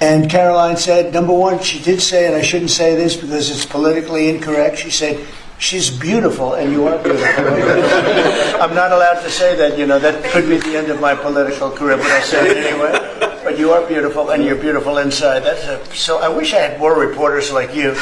And Caroline said, number one, she did say, and I shouldn't say this because it's politically incorrect, she said, she's beautiful, and you are beautiful. I'm not allowed to say that, that could be the end of my political career, but I'll say it anyway. But you are beautiful, and you're beautiful inside. So I wish I had more reporters like you.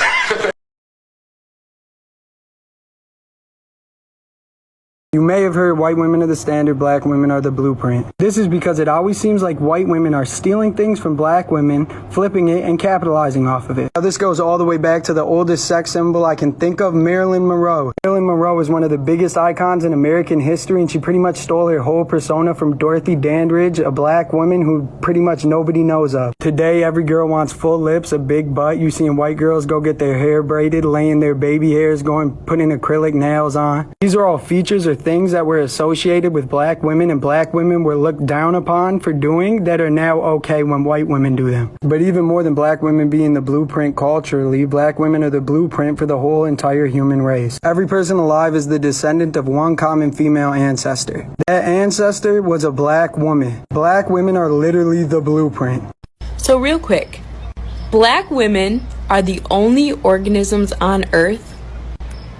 You may have heard white women are the standard, black women are the blueprint. This is because it always seems like white women are stealing things from black women, flipping it, and capitalizing off of it. Now, this goes all the way back to the oldest sex symbol I can think of, Marilyn Monroe. Marilyn Monroe is one of the biggest icons in American history, and she pretty much stole her whole persona from Dorothy Dandridge, a black woman who pretty much nobody knows of. Today, every girl wants full lips, a big butt. You seeing white girls go get their hair braided, laying their baby hairs, putting acrylic nails on. These are all features or things that were associated with black women and black women were looked down upon for doing that are now okay when white women do them. But even more than black women being the blueprint culturally, black women are the blueprint for the whole entire human race. Every person alive is the descendant of one common female ancestor. That ancestor was a black woman. Black women are literally the blueprint. So real quick, black women are the only organisms on Earth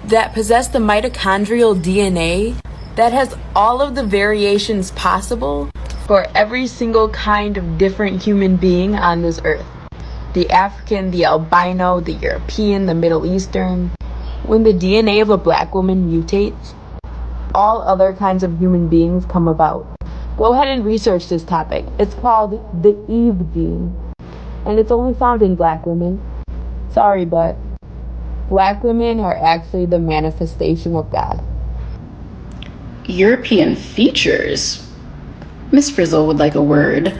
that possess the mitochondrial DNA that has all of the variations possible for every single kind of different human being on this earth. The African, the albino, the European, the Middle Eastern. When the DNA of a black woman mutates, all other kinds of human beings come about. Go ahead and research this topic. It's called the Eve gene, and it's only found in black women. Sorry, but black women are actually the manifestation of God. European features. Miss Frizzle would like a word.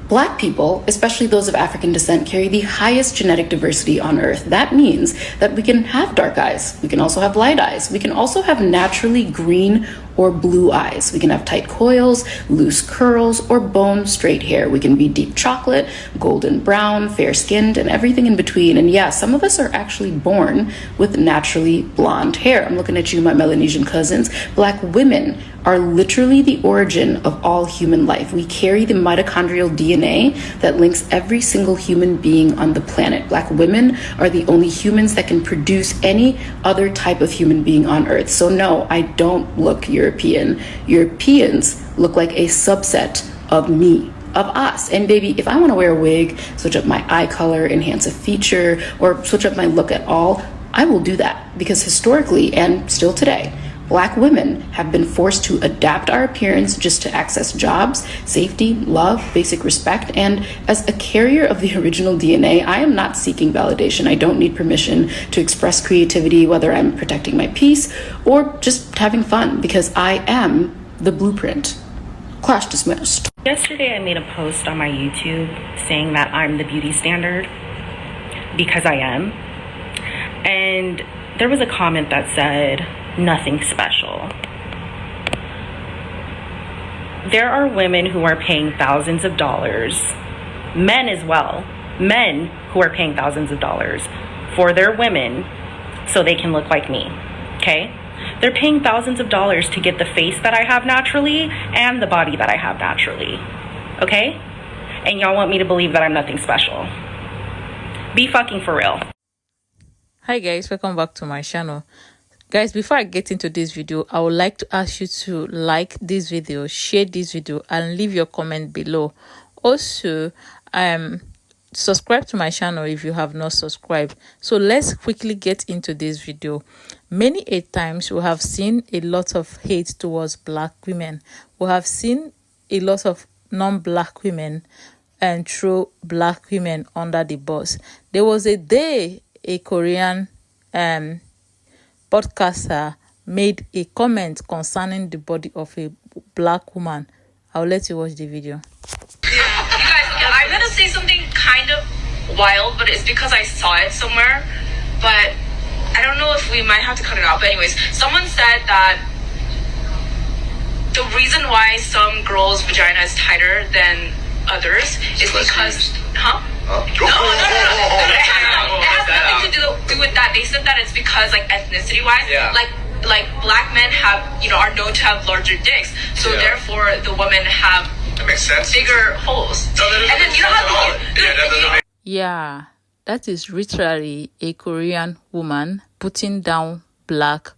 Black people, especially those of African descent, carry the highest genetic diversity on Earth. That means that we can have dark eyes. We can also have light eyes. We can also have naturally green or blue eyes. We can have tight coils, loose curls, or bone straight hair. We can be deep chocolate, golden brown, fair-skinned, and everything in between. And yeah, some of us are actually born with naturally blonde hair. I'm looking at you, my Melanesian cousins. Black women are literally the origin of all human life. We carry the mitochondrial DNA that links every single human being on the planet. Black women are the only humans that can produce any other type of human being on Earth. So no, I don't look European. Europeans look like a subset of me, of us. And baby, if I want to wear a wig, switch up my eye color, enhance a feature, or switch up my look at all, I will do that. Because historically, and still today, Black women have been forced to adapt our appearance just to access jobs, safety, love, basic respect, and as a carrier of the original DNA, I am not seeking validation. I don't need permission to express creativity, whether I'm protecting my peace or just having fun, because I am the blueprint. Class dismissed. Yesterday I made a post on my YouTube saying that I'm the beauty standard, because I am. And there was a comment that said, nothing special. There are women who are paying thousands of dollars, men as well, men who are paying thousands of dollars for their women so they can look like me, okay? They're paying thousands of dollars to get the face that I have naturally and the body that I have naturally, okay? And y'all want me to believe that I'm nothing special. Be fucking for real. Hi guys, welcome back to my channel. Guys, before I get into this video, I would like to ask you to like this video, share this video, and leave your comment below. Also, subscribe to my channel if you have not subscribed. So let's quickly get into this video. Many a times we have seen a lot of hate towards black women. We have seen a lot of non-black women and throw black women under the bus. There was a day a Korean podcaster made a comment concerning the body of a black woman. I'll let you watch the video. You guys, I'm gonna say something kind of wild, but it's because I saw it somewhere. But I don't know if we might have to cut it out. But anyways, someone said that the reason why some girls' vagina is tighter than others is because, huh? No. It has nothing to do with that. They said that it's because, like, ethnicity-wise, like black men have, are known to have larger dicks, so therefore the women have That makes sense. bigger holes. And then you know how that doesn't make Yeah, that is literally a Korean woman putting down black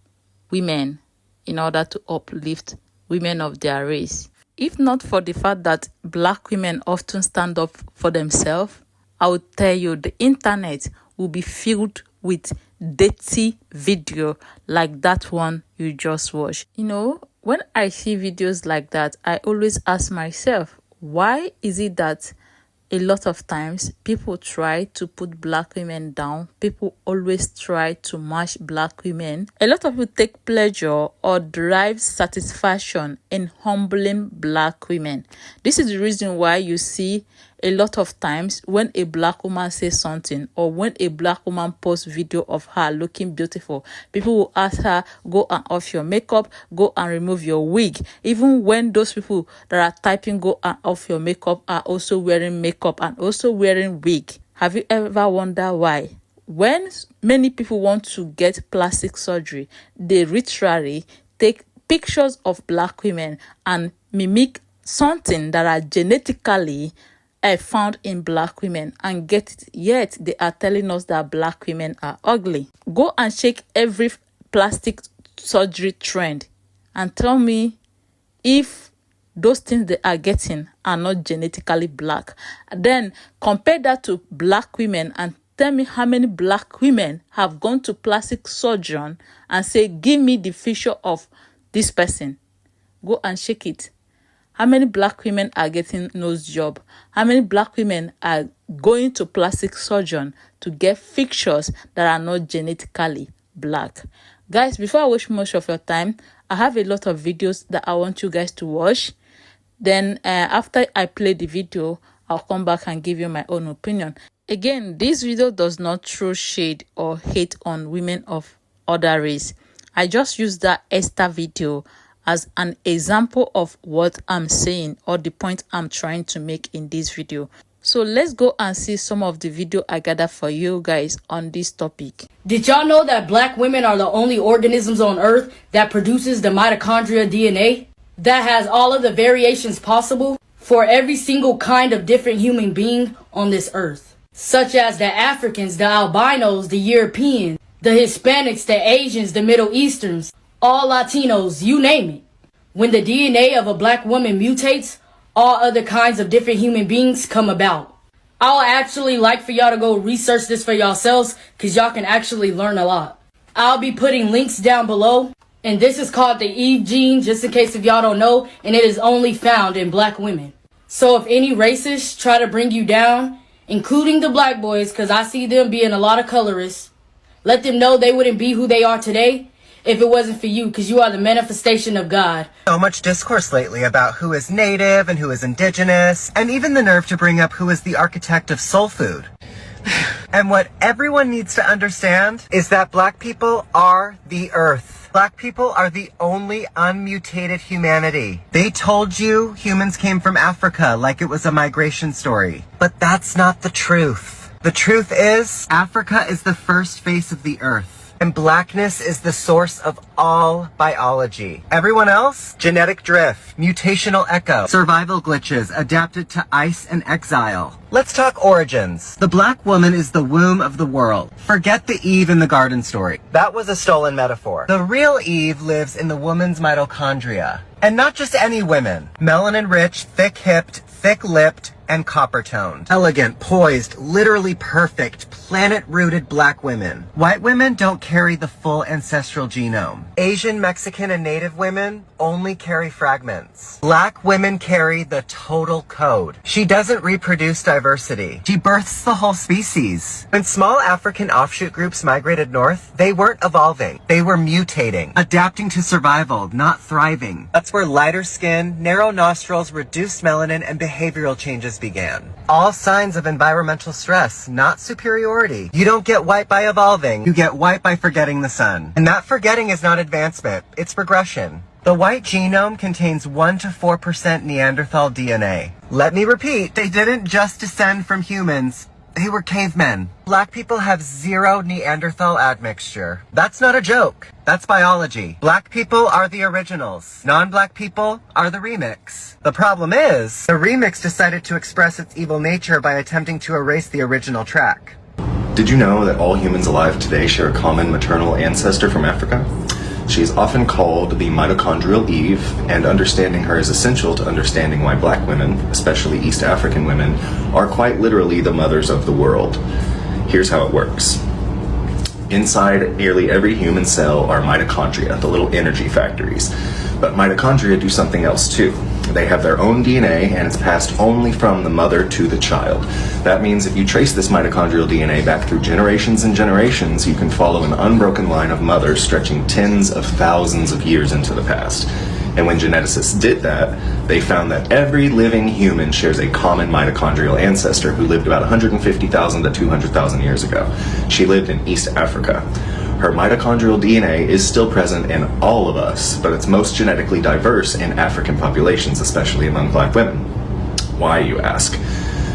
women in order to uplift women of their race. If not for the fact that black women often stand up for themselves, I would tell you the internet will be filled with dirty video like that one you just watched. You know, when I see videos like that, I always ask myself, why is it that a lot of times people try to put black women down? People always try to mash black women. A lot of people take pleasure or derive satisfaction in humbling black women. This is the reason why you see a lot of times when a black woman says something, or when a black woman posts video of her looking beautiful, people will ask her, go and off your makeup, go and remove your wig. Even when those people that are typing go and off your makeup are also wearing makeup and also wearing wig. Have you ever wondered why? When many people want to get plastic surgery, they literally take pictures of black women and mimic something that are genetically found in black women, and get it, yet they are telling us that black women are ugly. Go and check every plastic surgery trend and tell me if those things they are getting are not genetically black. Then compare that to black women and tell me how many black women have gone to plastic surgeon and say, give me the feature of this person. Go and check it. How many black women are getting nose job? How many black women are going to plastic surgeon to get features that are not genetically black? Guys, before I waste much of your time, I have a lot of videos that I want you guys to watch. Then after I play the video, I'll come back and give you my own opinion. Again, this video does not throw shade or hate on women of other race. I just use that Esther video as an example of what I'm saying or the point I'm trying to make in this video. So let's go and see some of the video I gathered for you guys on this topic. Did y'all know that black women are the only organisms on earth that produces the mitochondria DNA that has all of the variations possible for every single kind of different human being on this earth? Such as the Africans, the albinos, the Europeans, the Hispanics, the Asians, the Middle Easterns, all Latinos, you name it. When the DNA of a black woman mutates, all other kinds of different human beings come about. I'll actually like for y'all to go research this for yourselves, because y'all can actually learn a lot. I'll be putting links down below, and this is called the Eve gene, just in case if y'all don't know, and it is only found in black women. So if any racists try to bring you down, including the black boys, because I see them being a lot of colorists, let them know they wouldn't be who they are today if it wasn't for you, because you are the manifestation of God. So much discourse lately about who is native and who is indigenous, and even the nerve to bring up who is the architect of soul food. And what everyone needs to understand is that black people are the earth. Black people are the only unmutated humanity. They told you humans came from Africa like it was a migration story. But that's not the truth. The truth is, Africa is the first face of the earth. And blackness is the source of all biology. Everyone else? Genetic drift, mutational echo, survival glitches adapted to ice and exile. Let's talk origins. The black woman is the womb of the world. Forget the Eve in the garden story. That was a stolen metaphor. The real Eve lives in the woman's mitochondria. And not just any women. Melanin-rich, thick-hipped, thick-lipped, and copper-toned. Elegant, poised, literally perfect, planet-rooted black women. White women don't carry the full ancestral genome. Asian, Mexican, and Native women only carry fragments. Black women carry the total code. She doesn't reproduce diversity. She births the whole species. When small African offshoot groups migrated north, they weren't evolving. They were mutating, adapting to survival, not thriving. That's where lighter skin, narrow nostrils, reduced melanin, and behavioral changes began. All signs of environmental stress, not superiority. You don't get white by evolving. You get white by forgetting the sun. And that forgetting is not advancement. It's regression. The white genome contains 1 to 4% Neanderthal DNA. Let me repeat, they didn't just descend from humans. They were cavemen. Black people have zero Neanderthal admixture. That's not a joke. That's biology. Black people are the originals. Non-black people are the remix. The problem is, the remix decided to express its evil nature by attempting to erase the original track. Did you know that all humans alive today share a common maternal ancestor from Africa? She is often called the mitochondrial Eve, and understanding her is essential to understanding why black women, especially East African women, are quite literally the mothers of the world. Here's how it works. Inside nearly every human cell are mitochondria, the little energy factories. But mitochondria do something else too. They have their own DNA, and it's passed only from the mother to the child. That means if you trace this mitochondrial DNA back through generations and generations, you can follow an unbroken line of mothers stretching tens of thousands of years into the past. And when geneticists did that, they found that every living human shares a common mitochondrial ancestor who lived about 150,000 to 200,000 years ago. She lived in East Africa. Her mitochondrial DNA is still present in all of us, but it's most genetically diverse in African populations, especially among black women. Why, you ask?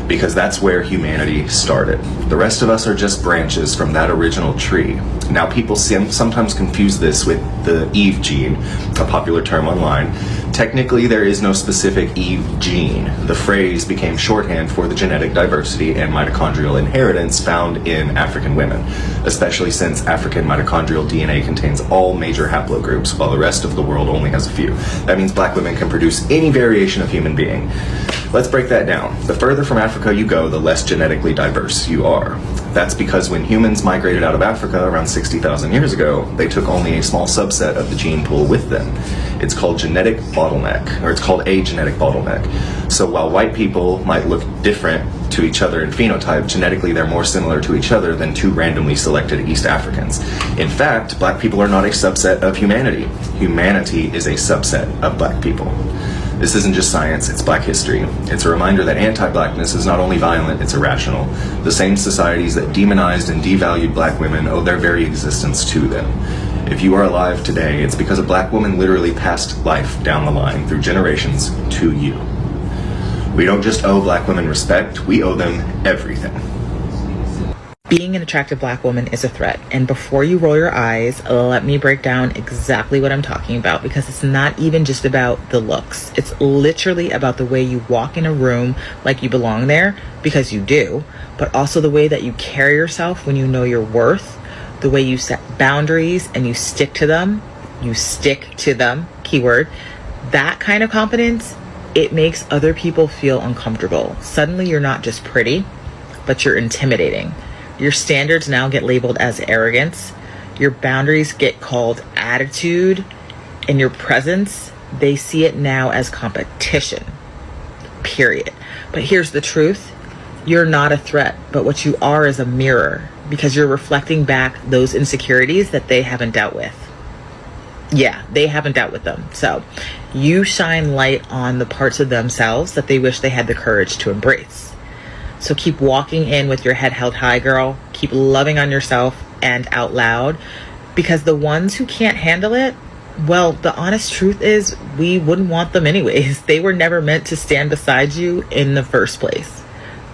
Because that's where humanity started. The rest of us are just branches from that original tree. Now, people sometimes confuse this with the Eve gene, a popular term online. Technically, there is no specific Eve gene. The phrase became shorthand for the genetic diversity and mitochondrial inheritance found in African women, especially since African mitochondrial DNA contains all major haplogroups, while the rest of the world only has a few. That means black women can produce any variation of human being. Let's break that down. The further from Africa you go, the less genetically diverse you are. That's because when humans migrated out of Africa around 60,000 years ago, they took only a small subset of the gene pool with them. It's called genetic bottleneck, or it's called a genetic bottleneck. So while white people might look different to each other in phenotype, genetically they're more similar to each other than two randomly selected East Africans. In fact, black people are not a subset of humanity. Humanity is a subset of black people. This isn't just science, it's black history. It's a reminder that anti-blackness is not only violent, it's irrational. The same societies that demonized and devalued black women owe their very existence to them. If you are alive today, it's because a black woman literally passed life down the line through generations to you. We don't just owe black women respect, we owe them everything. Being an attractive black woman is a threat. And before you roll your eyes, let me break down exactly what I'm talking about, because it's not even just about the looks. It's literally about the way you walk in a room like you belong there, because you do, but also the way that you carry yourself when you know your worth, the way you set boundaries and you stick to them, keyword. That kind of confidence, it makes other people feel uncomfortable. Suddenly you're not just pretty, but you're intimidating. Your standards now get labeled as arrogance. Your boundaries get called attitude. And your presence, they see it now as competition. Period. But here's the truth. You're not a threat, but what you are is a mirror, because you're reflecting back those insecurities that they haven't dealt with. Yeah, they haven't dealt with them. So you shine light on the parts of themselves that they wish they had the courage to embrace. So keep walking in with your head held high, girl. Keep loving on yourself and out loud, because the ones who can't handle it, well, the honest truth is we wouldn't want them anyways. They were never meant to stand beside you in the first place.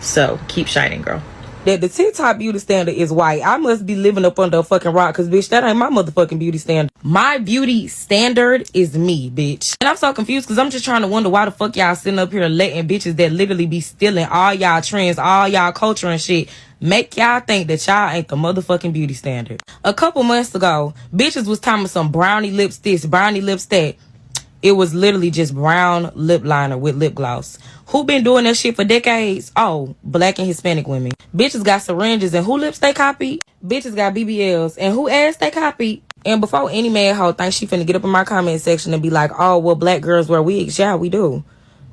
So keep shining, girl. That the TikTok beauty standard is white. I must be living up under a fucking rock, because, bitch, that ain't my motherfucking beauty standard. My beauty standard is me, bitch. And I'm so confused, because I'm just trying to wonder why the fuck y'all sitting up here letting bitches that literally be stealing all y'all trends, all y'all culture and shit, make y'all think that y'all ain't the motherfucking beauty standard. A couple months ago, bitches was talking about some brownie lips this, brownie lips that. It was literally just brown lip liner with lip gloss. Who been doing that shit for decades? Oh, black and Hispanic women. Bitches got syringes, and who lips they copied? Bitches got BBLs, and who ass they copied? And before any mad hoe thinks she finna get up in my comment section and be like, oh, well, black girls wear wigs. Yeah, we do.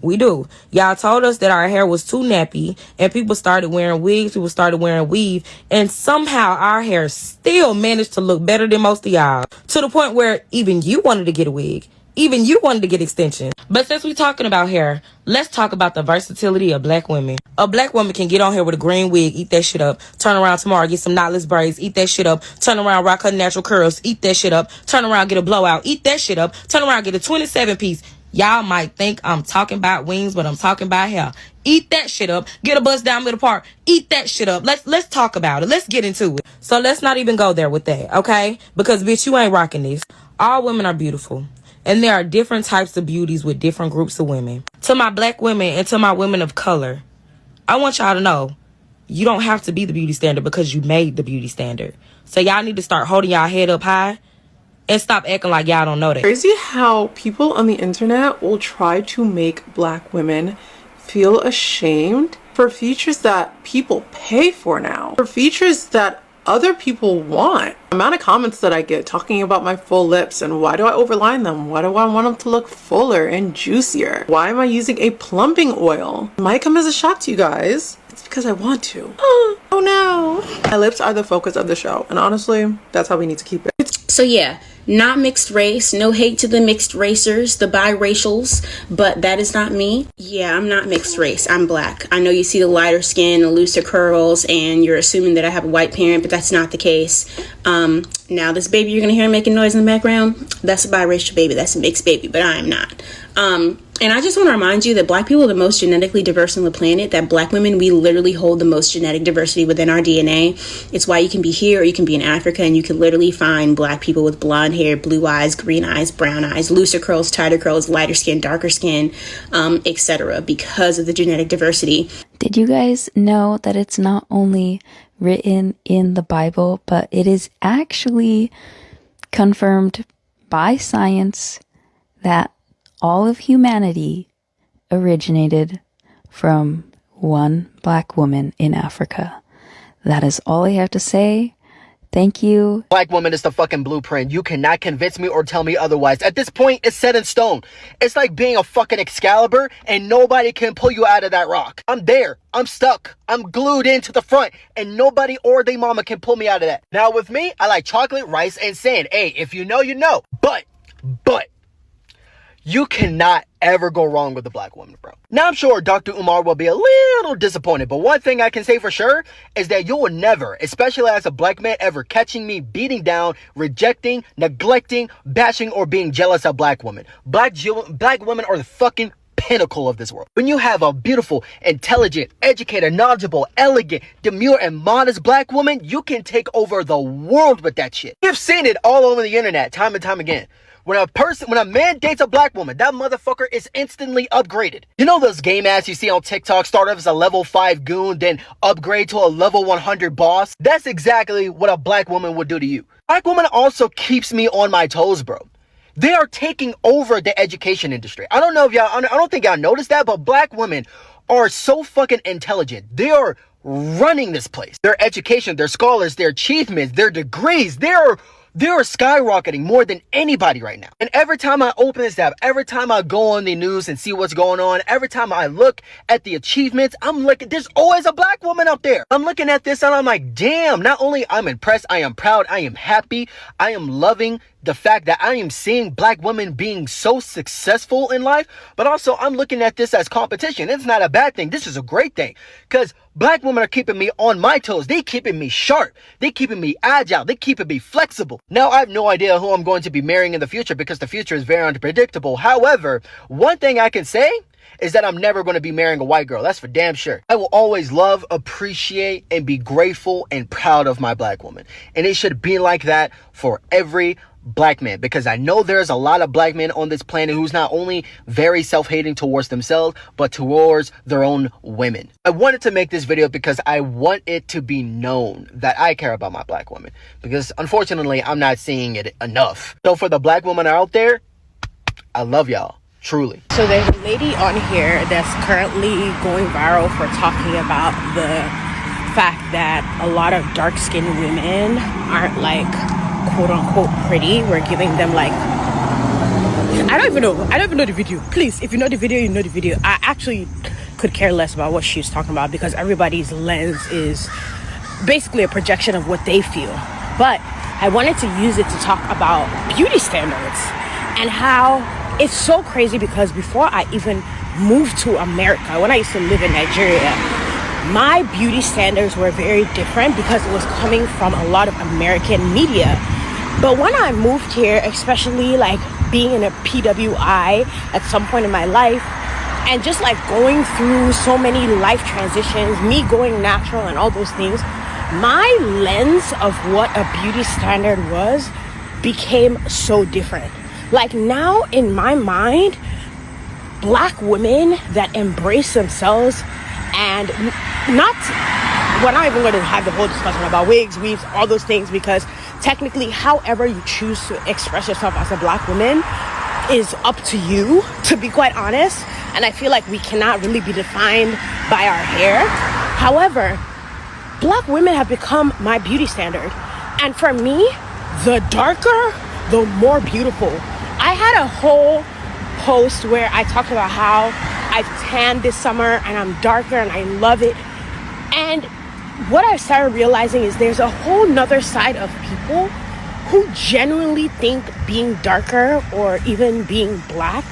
We do. Y'all told us that our hair was too nappy, and people started wearing wigs, people started wearing weave, and somehow our hair still managed to look better than most of y'all, to the point where even you wanted to get a wig. Even you wanted to get extensions. But since we talking about hair, let's talk about the versatility of black women. A black woman can get on here with a green wig, eat that shit up, turn around tomorrow, get some knotless braids, eat that shit up, turn around, rock her natural curls, eat that shit up, turn around, get a blowout, eat that shit up, turn around, get a 27 piece, Y'all might think I'm talking about wings, but I'm talking about hair. Eat that shit up. Get a bus down Middle Park. Eat that shit up. Let's talk about it. Let's get into it. So let's not even go there with that, okay? Because bitch, you ain't rocking this. All women are beautiful. And there are different types of beauties with different groups of women. To my black women and to my women of color, I want y'all to know, you don't have to be the beauty standard because you made the beauty standard. So y'all need to start holding y'all head up high and stop acting like y'all don't know that. Crazy how people on the internet will try to make black women feel ashamed for features that people pay for now, for features that other people want. The amount of comments that I get talking about my full lips and why do I overline them? Why do I want them to look fuller and juicier? Why am I using a plumping oil? It might come as a shock to you guys. It's because I want to. Oh no. My lips are the focus of the show, and honestly, that's how we need to keep it. So yeah, not mixed race, no hate to the mixed racers, the biracials, but that is not me. Yeah, I'm not mixed race, I'm black. I know you see the lighter skin, the looser curls, and you're assuming that I have a white parent, but that's not the case. Now this baby you're gonna hear making noise in the background, that's a biracial baby, that's a mixed baby, but I am not. And I just want to remind you that black people are the most genetically diverse on the planet, that black women, we literally hold the most genetic diversity within our DNA. It's why you can be here or you can be in Africa and you can literally find black people with blonde hair, blue eyes, green eyes, brown eyes, looser curls, tighter curls, lighter skin, darker skin, etc. because of the genetic diversity. Did you guys know that it's not only written in the Bible, but it is actually confirmed by science that all of humanity originated from one black woman in Africa? That is all I have to say. Thank you. Black woman is the fucking blueprint. You cannot convince me or tell me otherwise. At this point, it's set in stone. It's like being a fucking Excalibur and nobody can pull you out of that rock. I'm there. I'm stuck. I'm glued into the front and nobody or they mama can pull me out of that. Now with me, I like chocolate, rice, and sand. Hey, if you know, you know. But you cannot ever go wrong with a black woman, bro. Now, I'm sure Dr. Umar will be a little disappointed, but one thing I can say for sure is that you will never, especially as a black man, ever catching me beating down, rejecting, neglecting, bashing, or being jealous of black women. Black women are the fucking pinnacle of this world. When you have a beautiful, intelligent, educated, knowledgeable, elegant, demure, and modest black woman, you can take over the world with that shit. You've seen it all over the internet time and time again. When a man dates a black woman, that motherfucker is instantly upgraded. You know those game ads you see on TikTok, start off as a level 5 goon, then upgrade to a level 100 boss? That's exactly what a black woman would do to you. Black woman also keeps me on my toes, bro. They are taking over the education industry. I don't think y'all noticed that, but black women are so fucking intelligent. They are running this place. Their education, their scholars, their achievements, their degrees, they are skyrocketing more than anybody right now. And every time I open this app, every time I go on the news and see what's going on, every time I look at the achievements, I'm looking, there's always a black woman up there. I'm looking at this and I'm like, damn, not only I'm impressed, I am proud, I am happy, I am loving the fact that I am seeing black women being so successful in life, but also I'm looking at this as competition. It's not a bad thing. This is a great thing because black women are keeping me on my toes. They keeping me sharp. They keeping me agile. They keeping me flexible. Now, I have no idea who I'm going to be marrying in the future because the future is very unpredictable. However, one thing I can say is that I'm never going to be marrying a white girl. That's for damn sure. I will always love, appreciate, and be grateful and proud of my black woman. And it should be like that for every black man, because I know there's a lot of black men on this planet who's not only very self-hating towards themselves, but towards their own women. I wanted to make this video because I want it to be known that I care about my black woman, because unfortunately, I'm not seeing it enough. So for the black women out there, I love y'all. Truly. So there's a lady on here that's currently going viral for talking about the fact that a lot of dark-skinned women aren't like quote-unquote pretty. We're giving them like, I don't even know the video. Please, if you know the video, you know the video. I actually could care less about what she's talking about because everybody's lens is basically a projection of what they feel. But I wanted to use it to talk about beauty standards and how it's so crazy because before I even moved to America, when I used to live in Nigeria, my beauty standards were very different because it was coming from a lot of American media. But when I moved here, especially like being in a PWI at some point in my life, and just like going through so many life transitions, me going natural and all those things, my lens of what a beauty standard was became so different. Like now in my mind, Black women that embrace themselves and we're not even going to have the whole discussion about wigs, weaves, all those things, because technically however you choose to express yourself as a Black woman is up to you, to be quite honest. And I feel like we cannot really be defined by our hair. However, Black women have become my beauty standard. And for me, the darker, the more beautiful. I had a whole post where I talked about how I've tanned this summer and I'm darker and I love it. And what I started realizing is there's a whole nother side of people who genuinely think being darker or even being Black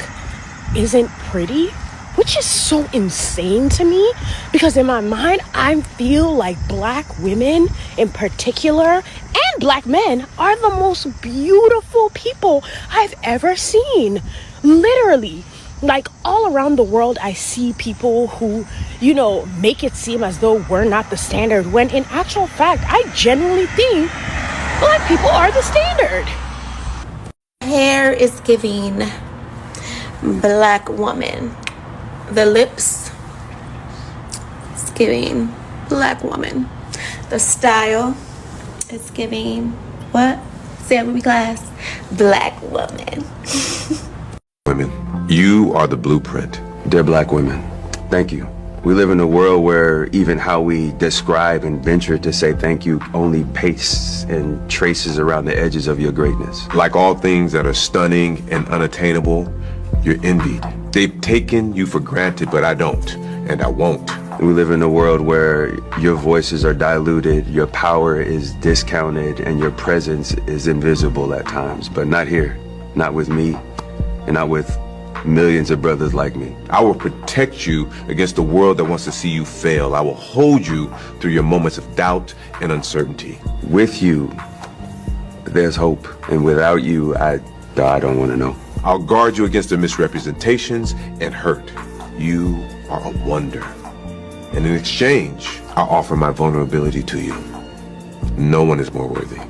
isn't pretty, which is so insane to me, because in my mind, I feel like Black women in particular and Black men are the most beautiful people I've ever seen. Literally, like all around the world, I see people who, you know, make it seem as though we're not the standard, when in actual fact, I genuinely think Black people are the standard. Hair is giving Black woman. The lips is giving Black woman. The style is giving what? Say it with me, class. Black woman. Women, you are the blueprint. Dear Black women, thank you. We live in a world where even how we describe and venture to say thank you only pastes and traces around the edges of your greatness. Like all things that are stunning and unattainable, you're envied. They've taken you for granted, but I don't, and I won't. We live in a world where your voices are diluted, your power is discounted, and your presence is invisible at times, but not here, not with me, and not with millions of brothers like me. I will protect you against the world that wants to see you fail. I will hold you through your moments of doubt and uncertainty. With you, there's hope, and without you, I don't want to know. I'll guard you against the misrepresentations and hurt. You are a wonder. And in exchange, I'll offer my vulnerability to you. No one is more worthy.